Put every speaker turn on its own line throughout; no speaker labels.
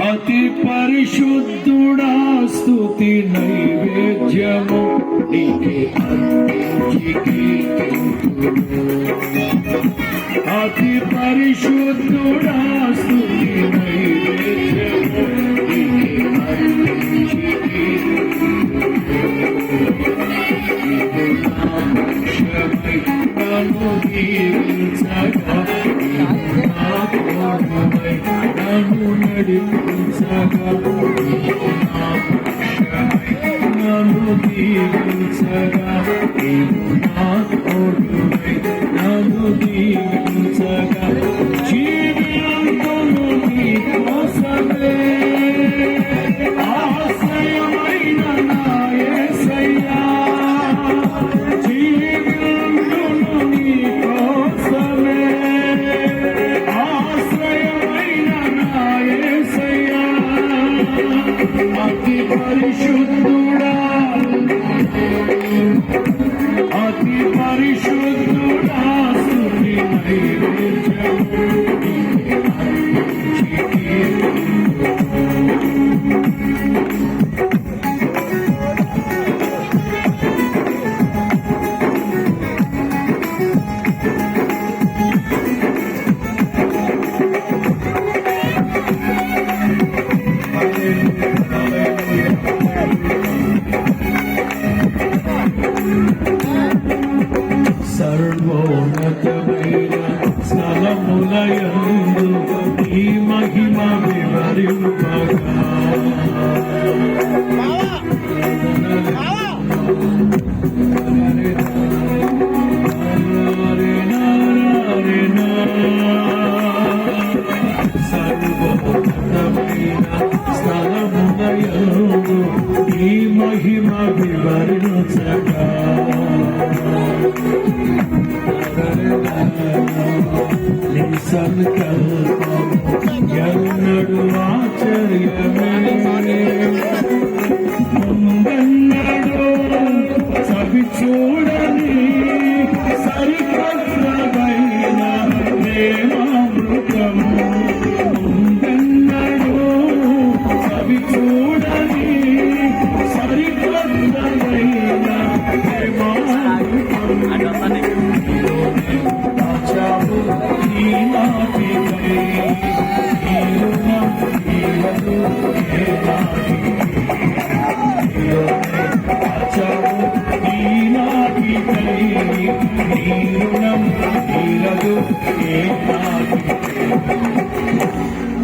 అతి పరిశుద్ధుడా స్తుతి నైవేద్యము నీకే అర్పించి కీర్తింతును. అతి పరిశుద్ధుడా స్తుతి నైవేద్యము నీకే అర్పించి నన్ను దీవించగా నన్ను నడిపించగా నన్ను దీవించగా నా తోడువై నన్ను దీవించగా జీవితంలో నీ కోసమే ఆశ్రయమైన నా యేసయ్యా. అతి పరిశుద్ధుడా అతి పరిశుద్ధుడా స్తుతి నైవేద్యము సర్వోన్నతమైన స్థలములయందు ఈ మహిమ వివరింపగా సర్వోన్నతమైన స్థలములయందు ఈ మహిమ వివరించగా సంకల్పం ఎన్నడు ఆచర్యమే ముందెన్నడూ సవి చూడని సరికొత్తమైన ప్రేమామృతం ముందెన్నడూ సవి చూడని సరికొత్తమైన ప్రేమామృతం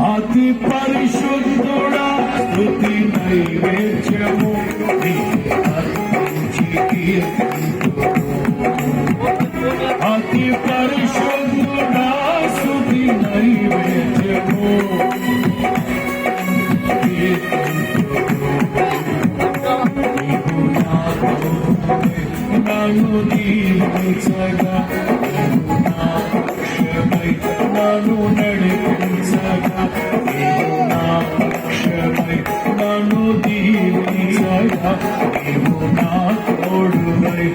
అతి పరిశుద్ధుడా స్తుతి నైవేద్యము అర్పించి అతి పరిశుద్ధుడా స్తుతి నైవేద్యము నన్ను దీవించగా నన్ను నడిపించగా నా పక్షమై నన్ను దీవించగా నా తోడువై